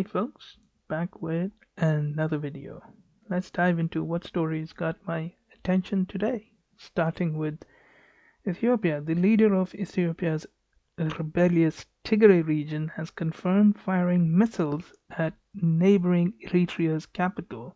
Hey folks, back with another video. Let's dive into what stories got my attention today. Starting with Ethiopia. The leader of Ethiopia's rebellious Tigray region has confirmed firing missiles at neighboring Eritrea's capital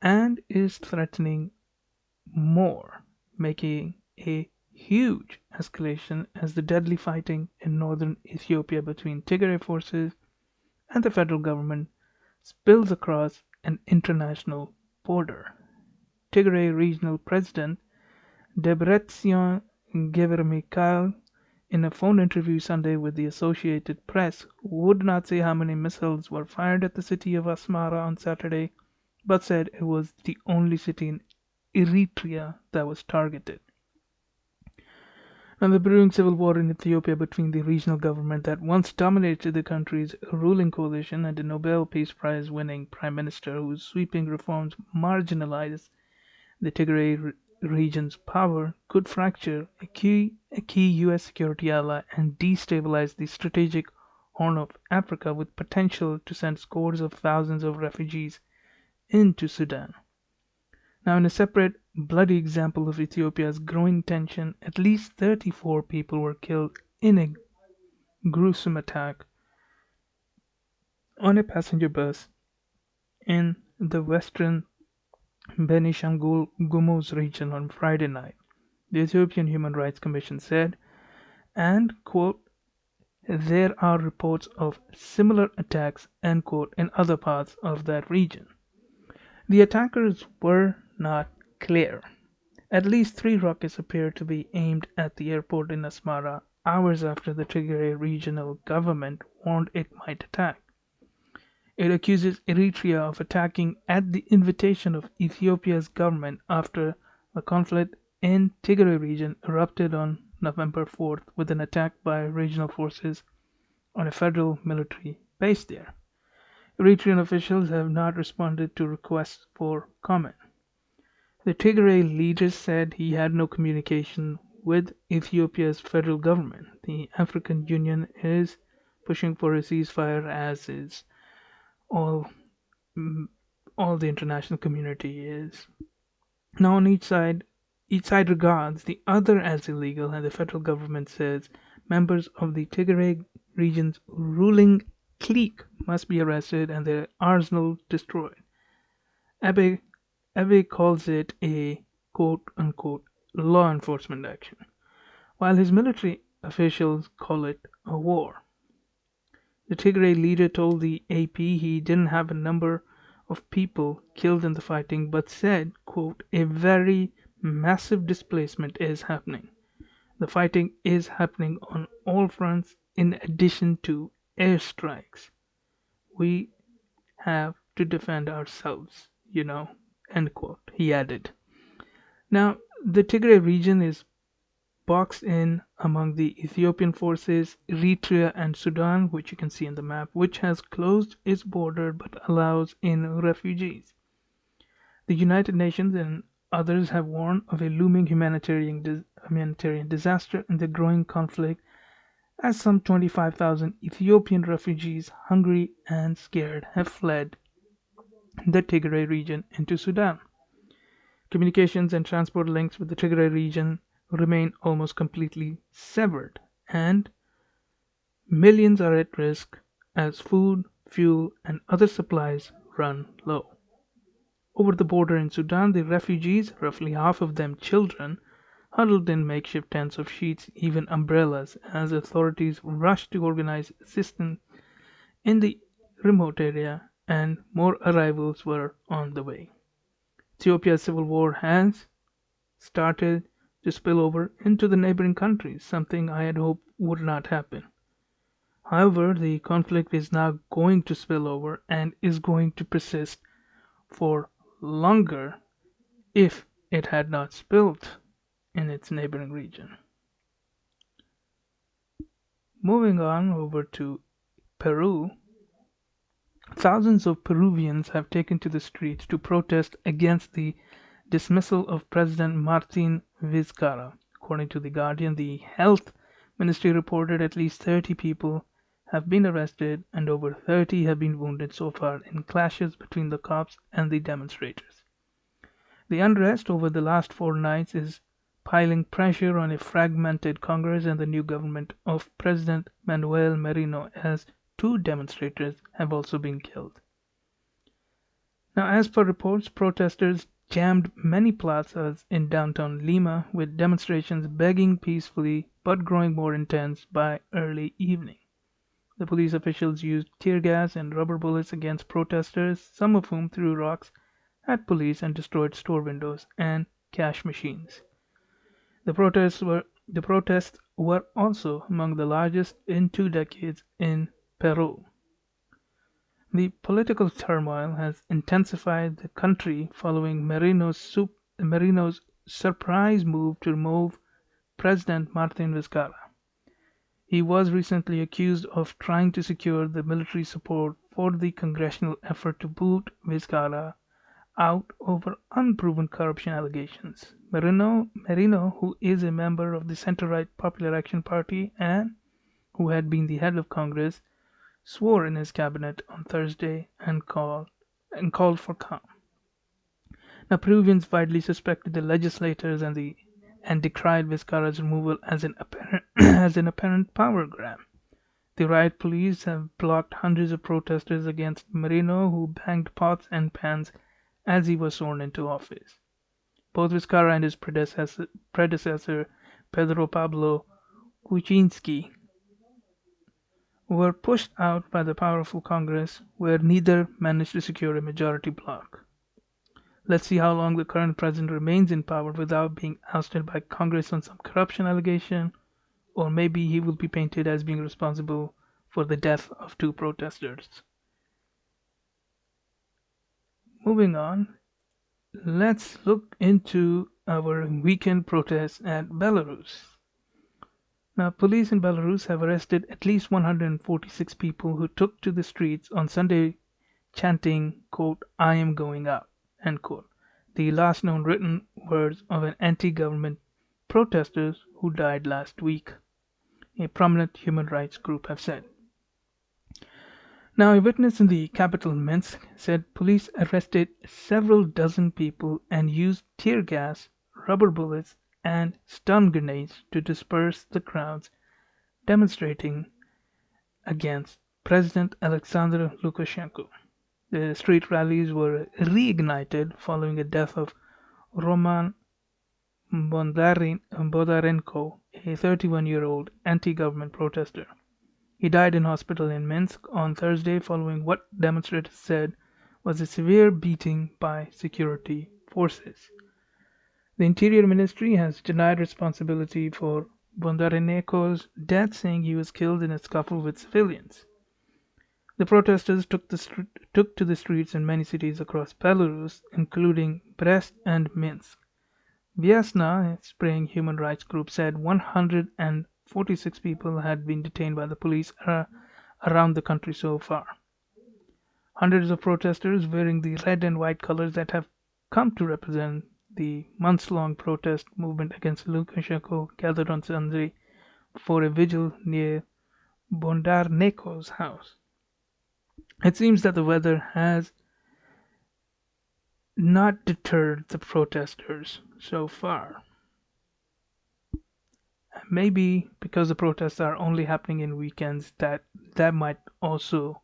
and is threatening more, making a huge escalation as the deadly fighting in northern Ethiopia between Tigray forces and the federal government spills across an international border. Tigray Regional President Debretsion Gebremichael, in a phone interview Sunday with the Associated Press, would not say how many missiles were fired at the city of Asmara on Saturday, but said it was the only city in Eritrea that was targeted. Now, the brewing civil war in Ethiopia between the regional government that once dominated the country's ruling coalition and the Nobel Peace Prize winning Prime Minister whose sweeping reforms marginalized the Tigray region's power could fracture a key U.S. security ally and destabilize the strategic Horn of Africa with potential to send scores of thousands of refugees into Sudan. Now, in a separate bloody example of Ethiopia's growing tension, at least 34 people were killed in a gruesome attack on a passenger bus in the western Benishangul Gumuz region on Friday night, the Ethiopian Human Rights Commission said, and, quote, there are reports of similar attacks, end quote, in other parts of that region. The attackers were not clear. At least 3 rockets appear to be aimed at the airport in Asmara hours after the Tigray regional government warned it might attack. It accuses Eritrea of attacking at the invitation of Ethiopia's government after a conflict in Tigray region erupted on November 4th with an attack by regional forces on a federal military base there. Eritrean officials have not responded to requests for comment. The Tigray leader said he had no communication with Ethiopia's federal government. The African Union is pushing for a ceasefire, as is all all the international community is. Now, on each side regards the other as illegal, and the federal government says members of the Tigray region's ruling clique must be arrested and their arsenal destroyed. Abe calls it a quote-unquote law enforcement action, while his military officials call it a war. The Tigray leader told the AP he didn't have a number of people killed in the fighting, but said, quote, a very massive displacement is happening. The fighting is happening on all fronts in addition to airstrikes. We have to defend ourselves, end quote, he added. Now, the Tigray region is boxed in among the Ethiopian forces, Eritrea, and Sudan, which you can see in the map, which has closed its border but allows in refugees. The United Nations and others have warned of a looming humanitarian disaster in the growing conflict as some 25,000 Ethiopian refugees, hungry and scared, have fled the Tigray region into Sudan. Communications and transport links with the Tigray region remain almost completely severed, and millions are at risk as food, fuel, and other supplies run low. Over the border in Sudan, the refugees, roughly half of them children, huddled in makeshift tents of sheets, even umbrellas, as authorities rushed to organize assistance in the remote area, and more arrivals were on the way. Ethiopia's civil war has started to spill over into the neighboring countries, something I had hoped would not happen. However, the conflict is now going to spill over and is going to persist for longer if it had not spilled in its neighboring region. Moving on over to Peru, thousands of Peruvians have taken to the streets to protest against the dismissal of President Martin Vizcarra. According to The Guardian, the health ministry reported at least 30 people have been arrested and over 30 have been wounded so far in clashes between the cops and the demonstrators. The unrest over the last 4 nights is piling pressure on a fragmented Congress and the new government of President Manuel Merino, as 2 demonstrators have also been killed. Now, as per reports, protesters jammed many plazas in downtown Lima, with demonstrations begging peacefully but growing more intense by early evening. The police officials used tear gas and rubber bullets against protesters, some of whom threw rocks at police and destroyed store windows and cash machines. The protests were also among the largest in 2 decades in Peru. The political turmoil has intensified the country following Merino's surprise move to remove President Martin Vizcarra. He was recently accused of trying to secure the military support for the congressional effort to boot Vizcarra out over unproven corruption allegations. Merino, who is a member of the center-right Popular Action Party and who had been the head of Congress, swore in his cabinet on Thursday and called for calm. Now, Peruvians widely suspected the legislators and decried Vizcarra's removal as an apparent as an apparent power grab. The riot police have blocked hundreds of protesters against Merino, who banged pots and pans as he was sworn into office. Both Vizcarra and his predecessor Pedro Pablo Kuczynski were pushed out by the powerful Congress, where neither managed to secure a majority bloc. Let's see how long the current president remains in power without being ousted by Congress on some corruption allegation, or maybe he will be painted as being responsible for the death of 2 protesters. Moving on, let's look into our weekend protests at Belarus. Now, police in Belarus have arrested at least 146 people who took to the streets on Sunday chanting, quote, "I am going up," end quote, the last known written words of an anti-government protesters who died last week, a prominent human rights group have said. Now, a witness in the capital Minsk said police arrested several dozen people and used tear gas, rubber bullets, and stun grenades to disperse the crowds demonstrating against President Alexander Lukashenko. The street rallies were reignited following the death of Roman Bondarenko, a 31-year-old anti-government protester. He died in hospital in Minsk on Thursday following what demonstrators said was a severe beating by security forces. The Interior Ministry has denied responsibility for Bondarenko's death, saying he was killed in a scuffle with civilians. The protesters took to the streets in many cities across Belarus, including Brest and Minsk. Vyasna, a spraying human rights group, said 146 people had been detained by the police around the country so far. Hundreds of protesters wearing the red and white colors that have come to represent the months-long protest movement against Lukashenko gathered on Sunday for a vigil near Bondarneko's house. It seems that the weather has not deterred the protesters so far. Maybe because the protests are only happening in weekends, that might also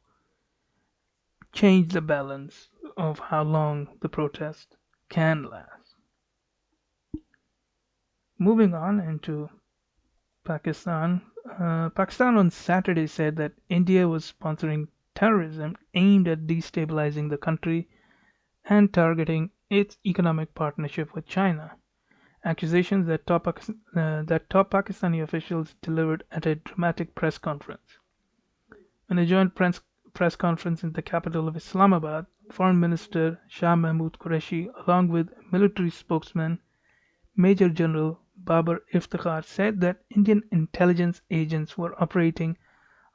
change the balance of how long the protest can last. Moving on into Pakistan. Pakistan on Saturday said that India was sponsoring terrorism aimed at destabilizing the country and targeting its economic partnership with China. Accusations that top Pakistani officials delivered at a dramatic press conference. In a joint press conference in the capital of Islamabad, Foreign Minister Shah Mahmood Qureshi, along with military spokesman Major General Babar Iftikhar, said that Indian intelligence agents were operating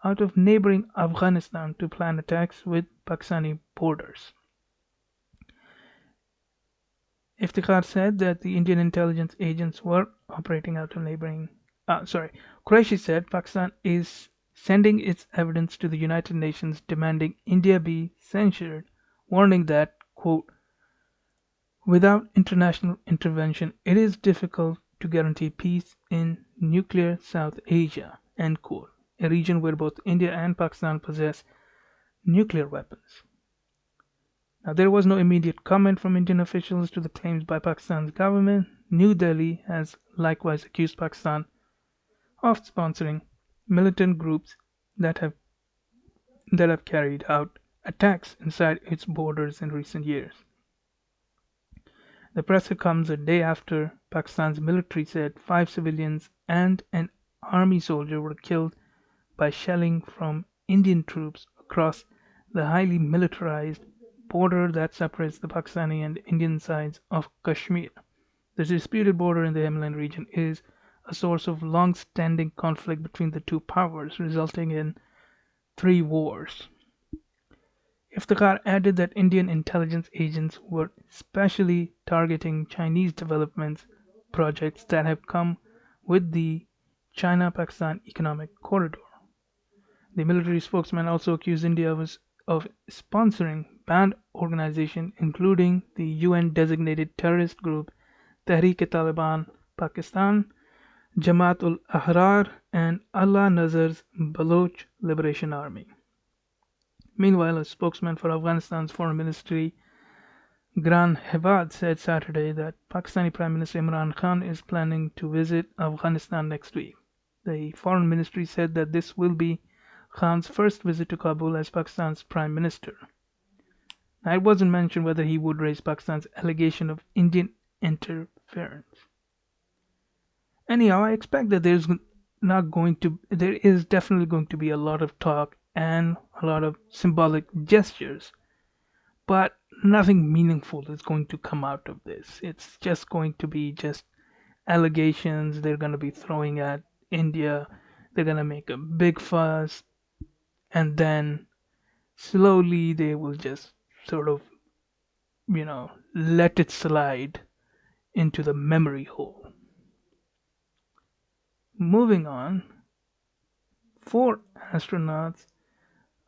out of neighboring Afghanistan to plan attacks with Pakistani borders. Iftikhar said that the Indian intelligence agents were operating out of neighboring. Qureshi said Pakistan is sending its evidence to the United Nations demanding India be censured, warning that, quote, without international intervention, it is difficult to guarantee peace in nuclear South Asia, end quote, a region where both India and Pakistan possess nuclear weapons. Now, there was no immediate comment from Indian officials to the claims by Pakistan's government. New Delhi has likewise accused Pakistan of sponsoring militant groups that have carried out attacks inside its borders in recent years. The pressure comes a day after Pakistan's military said 5 civilians and an army soldier were killed by shelling from Indian troops across the highly militarized border that separates the Pakistani and Indian sides of Kashmir. The disputed border in the Himalayan region is a source of long-standing conflict between the two powers, resulting in 3 wars. Iftikhar added that Indian intelligence agents were specially targeting Chinese development projects that have come with the China-Pakistan Economic Corridor. The military spokesman also accused India of sponsoring banned organizations, including the UN-designated terrorist group Tehreek-e-Taliban Pakistan, Jamaat-ul-Ahrar, and Allah Nazar's Baloch Liberation Army. Meanwhile, a spokesman for Afghanistan's Foreign Ministry, Gran Hevad, said Saturday that Pakistani Prime Minister Imran Khan is planning to visit Afghanistan next week. The Foreign Ministry said that this will be Khan's first visit to Kabul as Pakistan's Prime Minister. Now, it wasn't mentioned whether he would raise Pakistan's allegation of Indian interference. Anyhow, I expect that there is definitely going to be a lot of talk and a lot of symbolic gestures, but nothing meaningful is going to come out of this. It's just going to be just allegations they're going to be throwing at India. They're going to make a big fuss, and then slowly they will just sort of, let it slide into the memory hole. Moving on, 4 astronauts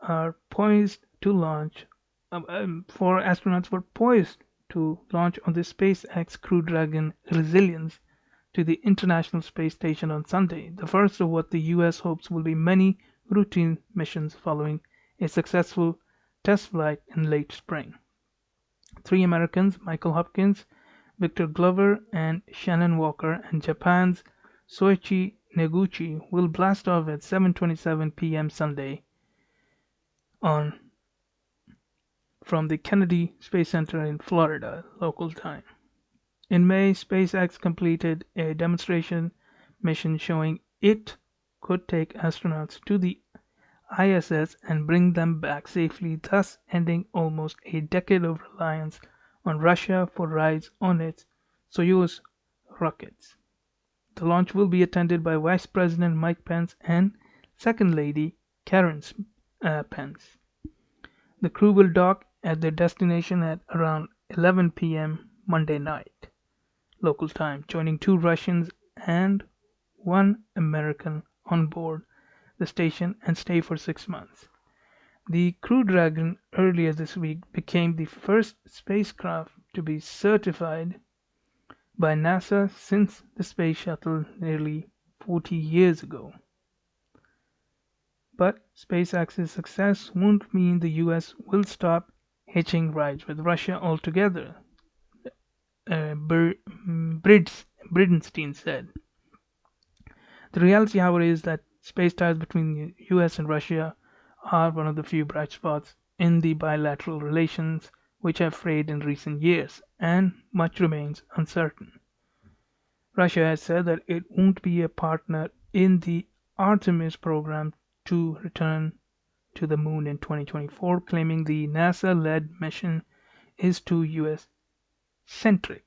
are poised to launch. 4 astronauts were poised to launch on the SpaceX Crew Dragon Resilience to the International Space Station on Sunday, the first of what the US hopes will be many routine missions following a successful test flight in late spring. 3 Americans, Michael Hopkins, Victor Glover, and Shannon Walker, and Japan's Soichi Neguchi will blast off at 7:27 p.m. Sunday on from the Kennedy Space Center in Florida, local time. In May, SpaceX completed a demonstration mission showing it could take astronauts to the ISS and bring them back safely, thus ending almost a decade of reliance on Russia for rides on its Soyuz rockets. The launch will be attended by Vice President Mike Pence and Second Lady Karen Pence. The crew will dock at their destination at around 11 p.m. Monday night, local time, joining 2 Russians and 1 American on board the station and stay for 6 months. The Crew Dragon earlier this week became the first spacecraft to be certified by NASA since the Space Shuttle nearly 40 years ago. But SpaceX's success won't mean the US will stop hitching rides with Russia altogether, Bridenstine said. The reality, however, is that space ties between the US and Russia are one of the few bright spots in the bilateral relations which have frayed in recent years, and much remains uncertain. Russia has said that it won't be a partner in the Artemis program to return to the moon in 2024, claiming the NASA-led mission is too US-centric.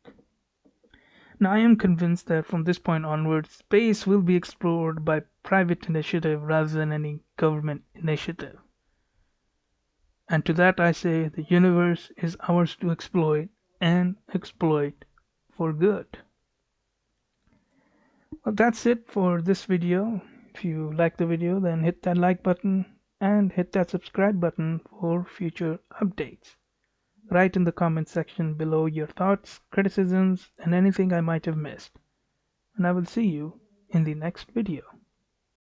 Now, I am convinced that from this point onward, space will be explored by private initiative rather than any government initiative. And to that I say, the universe is ours to exploit and exploit for good. Well, that's it for this video. If you like the video, then hit that like button and hit that subscribe button for future updates. Write in the comment section below your thoughts, criticisms, and anything I might have missed. And I will see you in the next video.